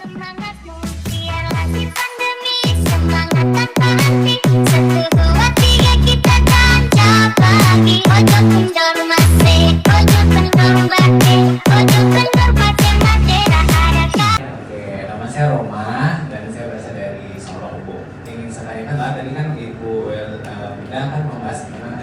semangatmu, biarlah si pandemi semangat tanpa henti. 1, 2, 3 kita tancap lagi. Ojo kendor masih, ojo kendor bakti, ojo kendor baca matera harakat. Oke, nama saya Roma dan saya berasal dari Solo. Ingin saya tanyakan tadi kan Ibu Bunda kan membahas tentang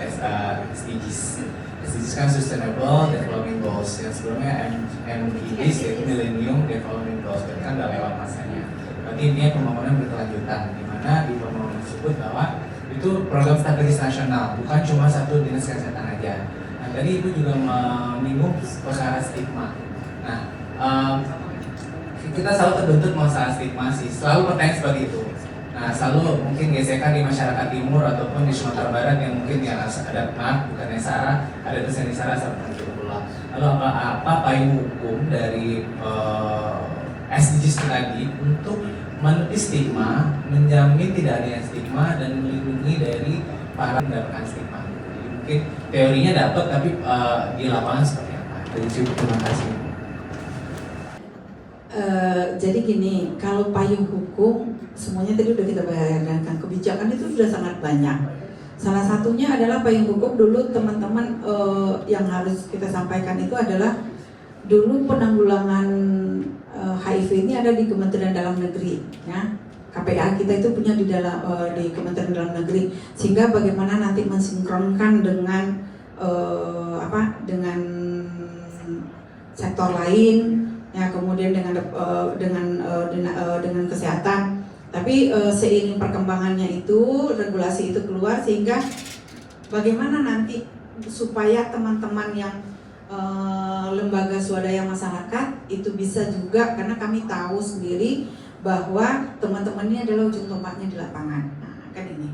SDGs. SDGs kan Sustainable Development Goals, yang sebelumnya MDGs yaitu Millennium Development Goals, berarti kan udah lewat masanya. Berarti ini pembangunan berkelanjutan, di mana di pembangunan tersebut bahwa itu program strategis nasional, bukan cuma satu dinas kesehatan aja. Nah, tadi Ibu juga menyinggung perkara stigma. Nah, kita selalu terbentuk masalah stigma sih, selalu pertanyaan seperti itu. Nah, selalu mungkin gesekan di masyarakat timur ataupun di Sumatera Barat yang mungkin ya ada bukannya Sarah, ada dosen di Sarah seperti itu pula. Lalu apa payung hukum dari SDGs tadi untuk menepis stigma, menjamin tidak adanya stigma dan melindungi dari para mendapatkan stigma. Jadi mungkin teorinya dapat, tapi di lapangan seperti apa? Terima kasih. Jadi gini, kalau payung hukum semuanya tadi udah kita bayangkan, kebijakan itu sudah sangat banyak. Salah satunya adalah payung hukum dulu teman-teman yang harus kita sampaikan itu adalah dulu penanggulangan HIV ini ada di Kementerian Dalam Negeri, ya. KPA kita itu punya di dalam di Kementerian Dalam Negeri, sehingga bagaimana nanti mensinkronkan dengan dengan sektor lain. Ya, kemudian dengan kesehatan. Tapi seiring perkembangannya itu, regulasi itu keluar, sehingga bagaimana nanti supaya teman-teman yang lembaga swadaya masyarakat itu bisa juga, karena kami tahu sendiri bahwa teman-teman ini adalah ujung tombaknya di lapangan. Nah, kan ini.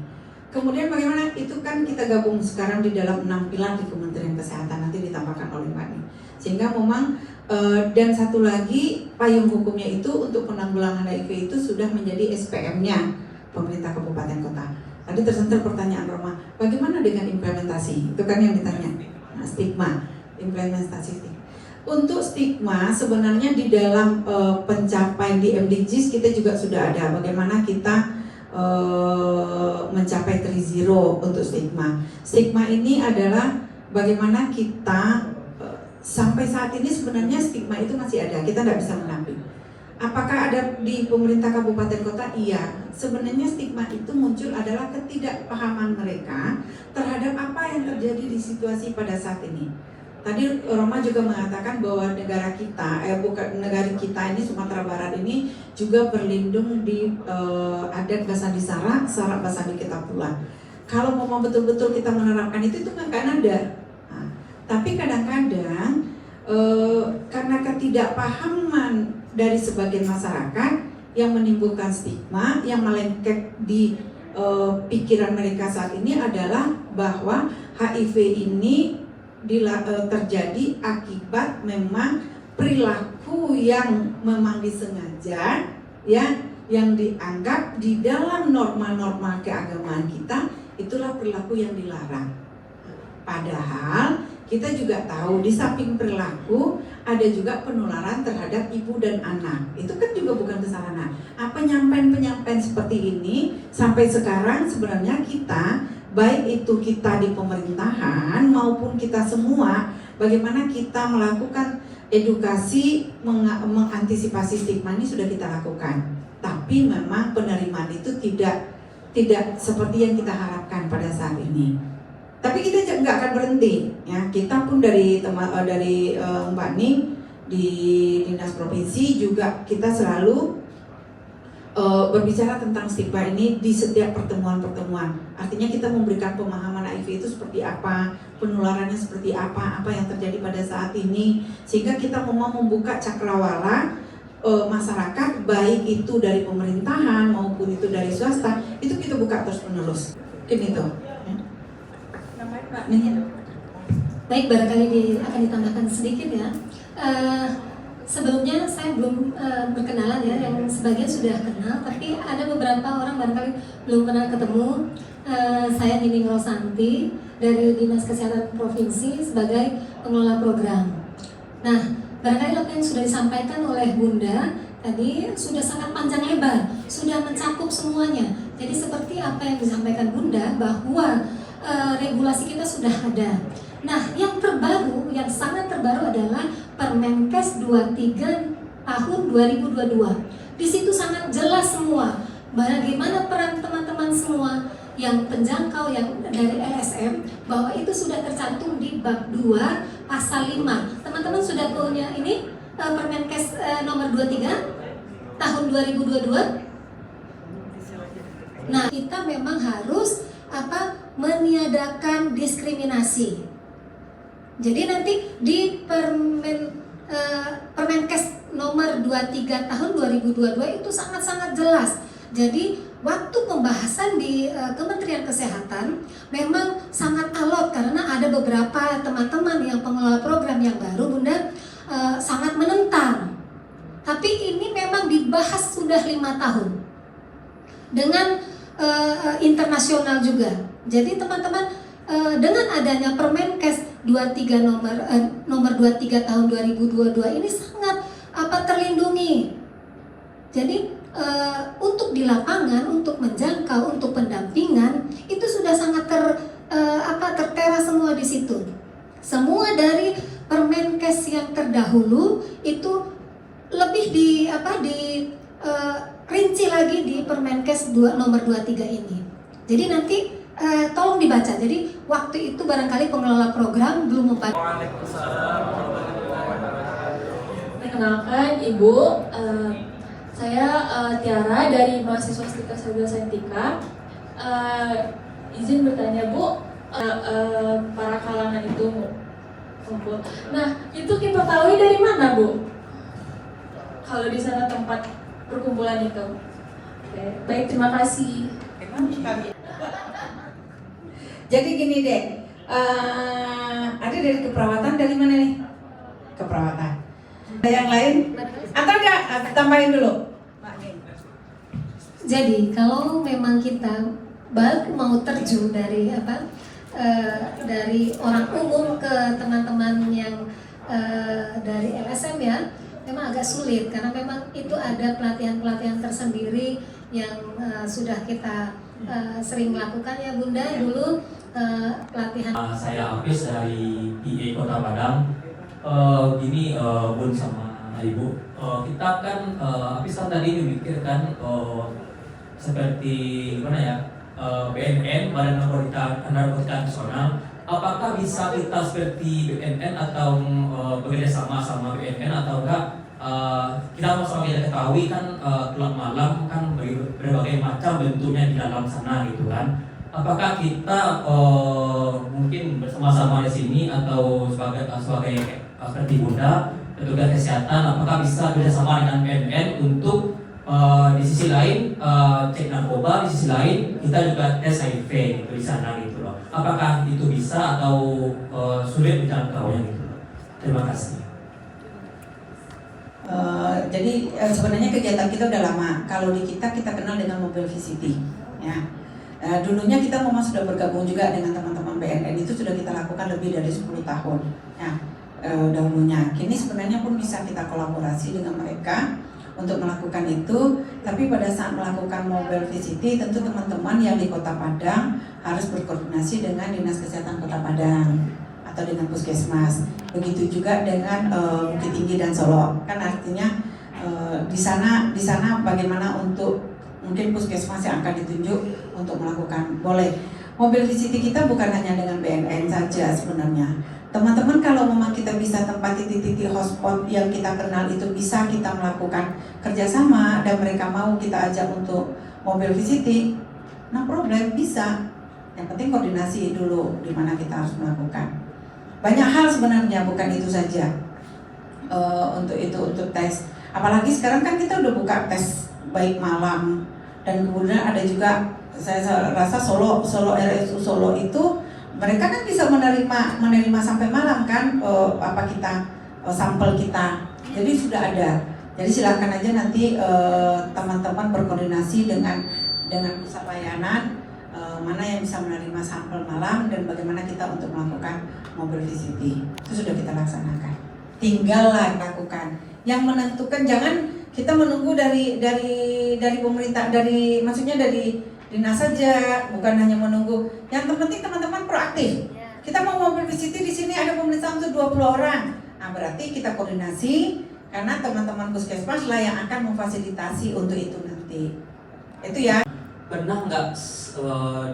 Kemudian bagaimana itu kan kita gabung sekarang di dalam 6 pilar di Kementerian Kesehatan, nanti ditambahkan oleh Mbak Ning. Sehingga memang dan satu lagi payung hukumnya itu untuk penanggulangan HIV itu sudah menjadi SPM-nya pemerintah kabupaten kota. Tadi tersentuh pertanyaan Roma, bagaimana dengan implementasi? Itu kan yang ditanya. Nah, stigma, implementasi stigma. Untuk stigma sebenarnya di dalam pencapaian di MDGs kita juga sudah ada. Bagaimana kita mencapai 3.0 untuk stigma. Stigma ini adalah bagaimana kita sampai saat ini sebenarnya stigma itu masih ada, kita tidak bisa menampik. Apakah ada di pemerintah kabupaten kota? Iya. Sebenarnya stigma itu muncul adalah ketidakpahaman mereka terhadap apa yang terjadi di situasi pada saat ini. Tadi Roma juga mengatakan bahwa negara kita, negara kita ini Sumatera Barat ini juga berlindung di adat Basandi Sarak, Sarak Basandi kita pula. Kalau mau betul-betul kita menerapkan itu kan ada. Tapi kadang-kadang karena ketidakpahaman dari sebagian masyarakat yang menimbulkan stigma, yang melengket di pikiran mereka saat ini adalah bahwa HIV ini terjadi akibat memang perilaku yang memang disengaja, ya, yang dianggap di dalam norma-norma keagamaan kita itulah perilaku yang dilarang. Padahal kita juga tahu di samping perilaku ada juga penularan terhadap ibu dan anak. Itu kan juga bukan kesalahan. Penyampaian seperti ini sampai sekarang sebenarnya kita, baik itu kita di pemerintahan maupun kita semua, bagaimana kita melakukan edukasi mengantisipasi stigma ini sudah kita lakukan. Tapi memang penerimaan itu tidak seperti yang kita harapkan pada saat ini. Tapi kita nggak akan berhenti, ya. Kita pun dari Mbak Ning di Dinas Provinsi juga kita selalu berbicara tentang stigma ini di setiap pertemuan-pertemuan. Artinya kita memberikan pemahaman HIV itu seperti apa, penularannya seperti apa yang terjadi pada saat ini, sehingga kita mau membuka cakrawala masyarakat, baik itu dari pemerintahan maupun itu dari swasta, itu kita buka terus-menerus. Mungkin itu. Baik, barangkali akan ditambahkan sedikit ya. Sebelumnya saya belum berkenalan ya, yang sebagian sudah kenal, tapi ada beberapa orang barangkali belum pernah ketemu. Saya Nining Rosanti dari Dinas Kesehatan Provinsi sebagai pengelola program. Nah, barangkali apa yang sudah disampaikan oleh Bunda tadi sudah sangat panjang lebar, sudah mencakup semuanya. Jadi seperti apa yang disampaikan Bunda bahwa regulasi kita sudah ada. Nah, yang terbaru, yang sangat terbaru adalah Permenkes 23 tahun 2022. Di situ sangat jelas semua bagaimana peran teman-teman semua yang penjangkau yang dari LSM, bahwa itu sudah tercantum di bab 2 pasal 5. Teman-teman sudah punya ini Permenkes nomor 23 tahun 2022. Nah, kita memang harus meniadakan diskriminasi. Jadi nanti di Permenkes nomor 23 tahun 2022 itu sangat-sangat jelas. Jadi waktu pembahasan di Kementerian Kesehatan memang sangat alot karena ada beberapa teman-teman yang pengelola program yang baru, Bunda, sangat menentang. Tapi ini memang dibahas sudah 5 tahun dengan internasional juga. Jadi teman-teman, dengan adanya Permenkes 23 nomor 23 tahun 2022 ini sangat terlindungi. Jadi untuk di lapangan, untuk menjangkau, untuk pendampingan itu sudah sangat tertera semua di situ. Semua dari Permenkes yang terdahulu itu lebih rinci lagi di Permenkes nomor 23 ini. Jadi nanti tolong dibaca. Jadi waktu itu barangkali pengelola program belum membaca. Perkenalkan Ibu, saya Tiara dari mahasiswa Stika Sarjana Saintika. Izin bertanya Bu, para kalangan itu kumpul. Nah, itu kita tahu dari mana Bu? Kalau di sana tempat perkumpulan itu. Oke, baik, terima kasih. Jadi gini deh, ada dari keperawatan, dari mana nih? Keperawatan. Ada yang lain? Atau enggak? Tambahin dulu. Jadi kalau memang kita baru mau terjun dari dari orang umum ke teman-teman yang dari LSM ya, memang agak sulit karena memang itu ada pelatihan-pelatihan tersendiri yang sudah kita sering lakukan ya Bunda dulu pelatihan. Saya Apis dari PA Kota Padang. Gini Bun sama Ibu, kita kan Apis kan tadi memikirkan seperti gimana ya, BNN, Badan Narkotika Nasional. Apakah bisa kita seperti BNN atau bekerja sama BNN atau enggak? Kita sama-sama kita ketahui kan klub malam kan berbagai macam bentuknya di dalam sana gitu kan. Apakah kita mungkin bersama-sama di sini atau sebagai seperti Bunda petugas kesehatan, apakah bisa bekerjasama dengan BNN untuk di sisi lain cek narkoba, di sisi lain kita juga tes HIV gitu di sana gitu loh. Apakah itu bisa atau sulit dijangkaunya gitu loh? Terima kasih. Jadi sebenarnya kegiatan kita udah lama. Kalau di kita kenal dengan mobil VCT ya. Dulunya kita memang sudah bergabung juga dengan teman-teman BNN, itu sudah kita lakukan lebih dari 10 tahun ya, dahulunya. Kini sebenarnya pun bisa kita kolaborasi dengan mereka untuk melakukan itu. Tapi pada saat melakukan mobile VCT, tentu teman-teman yang di Kota Padang harus berkoordinasi dengan Dinas Kesehatan Kota Padang atau dengan Puskesmas. Begitu juga dengan Bukit Tinggi dan Solo. Kan artinya di sana bagaimana untuk mungkin Puskesmas yang akan ditunjuk untuk melakukan. Boleh. Mobil VCT kita bukan hanya dengan BNN saja sebenarnya. Teman-teman, kalau memang kita bisa tempati titik-titik hotspot yang kita kenal itu bisa kita melakukan kerjasama dan mereka mau kita ajak untuk mobil VCT, no problem, bisa. Yang penting koordinasi dulu di mana kita harus melakukan. Banyak hal sebenarnya, bukan itu saja. Untuk tes. Apalagi sekarang kan kita udah buka tes baik malam, dan kemudian ada juga saya rasa Solo RSU Solo itu mereka kan bisa menerima sampai malam kan sampel kita. Jadi sudah ada. Jadi silakan aja nanti teman-teman berkoordinasi dengan pusat layanan mana yang bisa menerima sampel malam dan bagaimana kita untuk melakukan mobil VCT. Itu sudah kita laksanakan. Tinggal lakukan. Yang menentukan, jangan Kita menunggu dari pemerintah, maksudnya dari dinas saja, bukan hanya menunggu. Yang terpenting teman-teman proaktif. Kita mau mobil VCT di sini ada pemeriksaan untuk 20 orang. Nah, berarti kita koordinasi karena teman-teman puskesmas lah yang akan memfasilitasi untuk itu nanti. Itu ya. Pernah nggak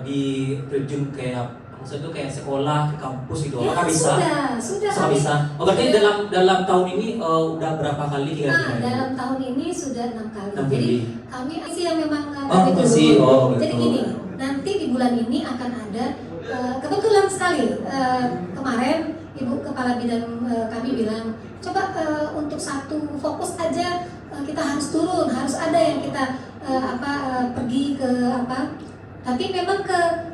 diterjun kayak maksudnya kayak sekolah ke kampus gitu? Ya, Apakah bisa? Sudah. Bisa. Oh, berarti dalam tahun ini udah berapa kali kira-kira? Dalam tahun ini sudah 6 kali. 6 Jadi kali. kami sih yang memang masih. Oh, Jadi betul. gini, nanti di bulan ini akan ada kebetulan sekali kemarin Ibu Kepala Bidang kami bilang coba untuk satu fokus aja kita harus turun, harus ada yang kita pergi ke tapi memang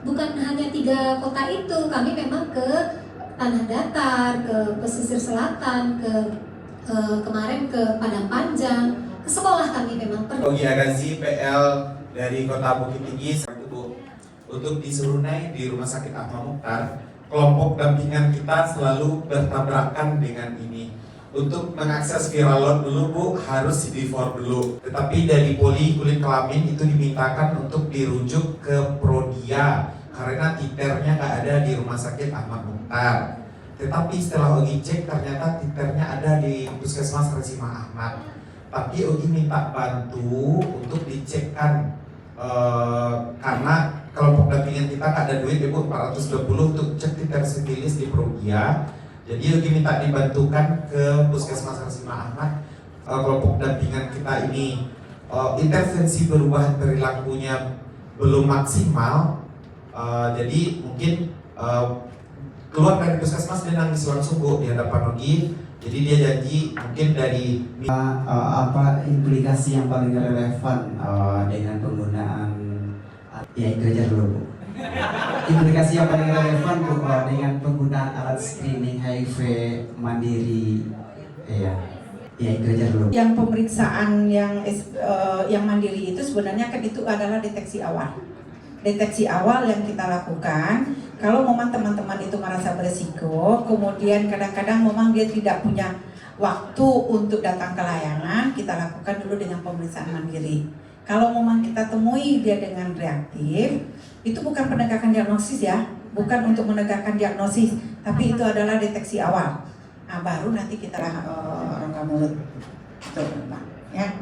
bukan hanya 3 kota itu, kami memang ke Tanah Datar, ke pesisir selatan, kemarin ke Padang Panjang, ke sekolah kami memang pergi. Ogi Agazi PL dari Kota Bukit Tinggi untuk di Serunai di Rumah Sakit Ahmad Mukhtar, kelompok dampingan kita selalu bertabrakan dengan ini. Untuk mengakses viral load dulu Bu harus CD4 dulu. Tetapi dari poli kulit kelamin itu dimintakan untuk dirujuk ke Prodia karena titernya nggak ada di Rumah Sakit Ahmad Mukhtar. Tetapi setelah Ogi cek ternyata titernya ada di Puskesmas Resima Ahmad. Tapi Ogi minta bantu untuk dicekkan karena kelompok dampingan kita nggak ada duit Ibu 420 untuk cek titer sifilis di Prodia. Jadi Yogi minta dibantukan ke Puskesmas Resima Ahmad. Kelompok dampingan kita ini intervensi perubahan perilakunya belum maksimal. Jadi mungkin keluar dari Puskesmas dia nangis langsung Bu di hadapan Yogi. Jadi dia janji mungkin dari apa implikasi yang paling relevan dengan penggunaan ya itu aja dulu Bu. Implikasi yang paling relevan Bu dengan penggunaan alat screening HIV mandiri ya itu aja dulu. Yang pemeriksaan yang mandiri itu sebenarnya kan itu adalah deteksi awal. Deteksi awal yang kita lakukan kalau memang teman-teman itu merasa beresiko, kemudian kadang-kadang memang dia tidak punya waktu untuk datang ke layanan, kita lakukan dulu dengan pemeriksaan mandiri. Kalau memang kita temui dia dengan reaktif, itu bukan penegakan diagnosis ya, bukan untuk menegakkan diagnosis, tapi itu adalah deteksi awal. Nah, baru nanti kita rongga mulut, gitu, Pak. Ya.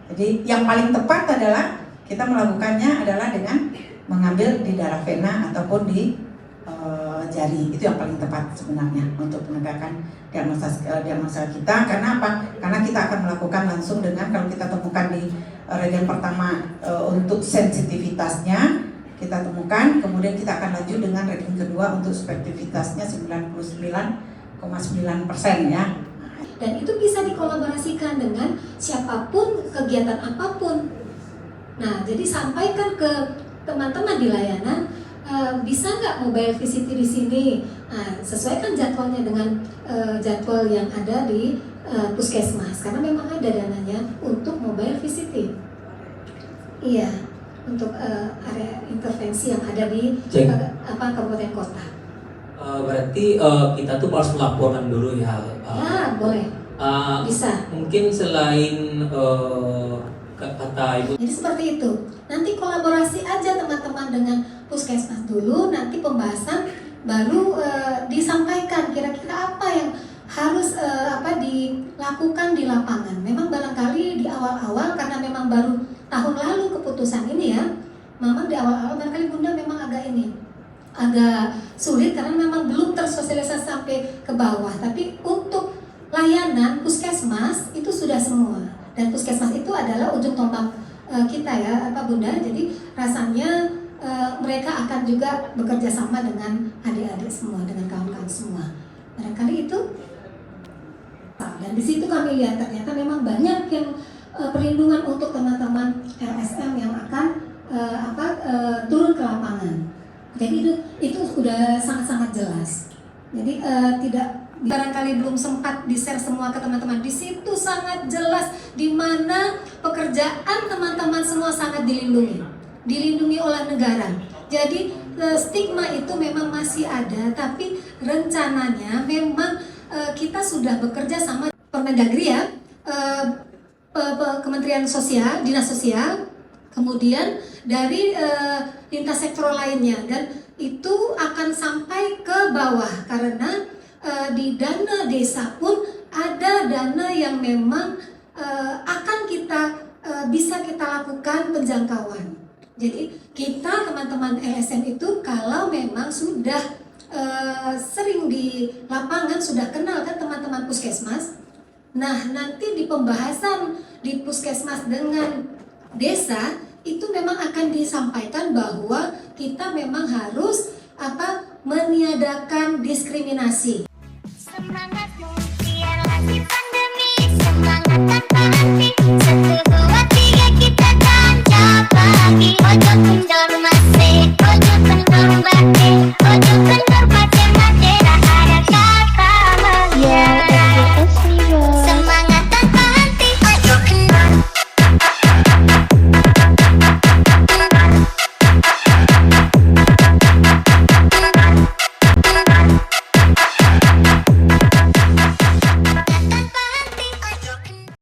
Jadi yang paling tepat adalah kita melakukannya adalah dengan mengambil di darah vena ataupun di jari. Itu yang paling tepat sebenarnya untuk penegakan diagnosa kita. Karena apa? Karena kita akan melakukan langsung dengan kalau kita temukan di regen pertama untuk sensitivitasnya kita temukan, kemudian kita akan lanjut dengan regen kedua untuk spektivitasnya 99,9% ya. Dan itu bisa dikolaborasikan dengan siapapun, kegiatan apapun. Nah, jadi sampaikan ke teman-teman di layanan, bisa nggak mobile VCT di sini? Nah, sesuaikan jadwalnya dengan jadwal yang ada di puskesmas, karena memang ada dananya untuk mobile VCT. Iya, untuk area intervensi yang ada di kabupaten kota. Berarti kita tuh harus melaporkan dulu ya. Ya, boleh. Bisa. Mungkin selain kata Ibu. Jadi seperti itu. Nanti kolaborasi aja teman-teman dengan puskesmas dulu. Nanti pembahasan baru disampaikan kira-kira apa yang harus dilakukan di lapangan. Memang barangkali di awal-awal karena memang baru tahun lalu keputusan ini ya. Memang di awal-awal barangkali Bunda memang agak sulit karena memang belum tersosialisasi sampai ke bawah. Tapi untuk layanan puskesmas itu sudah semua. Dan puskesmas itu adalah ujung tombak kita ya, Bunda. Jadi rasanya mereka akan juga bekerja sama dengan adik-adik semua, dengan kawan-kawan semua. Barangkali itu. Dan di situ kami lihat ternyata memang banyak yang perlindungan untuk teman-teman RSM yang akan turun ke lapangan. Jadi itu sudah sangat-sangat jelas. Jadi tidak barangkali belum sempat di-share semua ke teman-teman. Di situ sangat jelas di mana pekerjaan teman-teman semua sangat dilindungi oleh negara. Jadi stigma itu memang masih ada, tapi rencananya memang kita sudah bekerja sama Permendagri ya. Kementerian Sosial, Dinas Sosial, kemudian dari lintas sektoral lainnya, dan itu akan sampai ke bawah karena di dana desa pun ada dana yang memang akan bisa kita lakukan penjangkauan. Jadi kita teman-teman LSM itu kalau memang sudah sering di lapangan, sudah kenal kan teman-teman puskesmas. Nah, nanti di pembahasan di puskesmas dengan desa itu memang akan disampaikan bahwa kita memang harus meniadakan diskriminasi. Semangat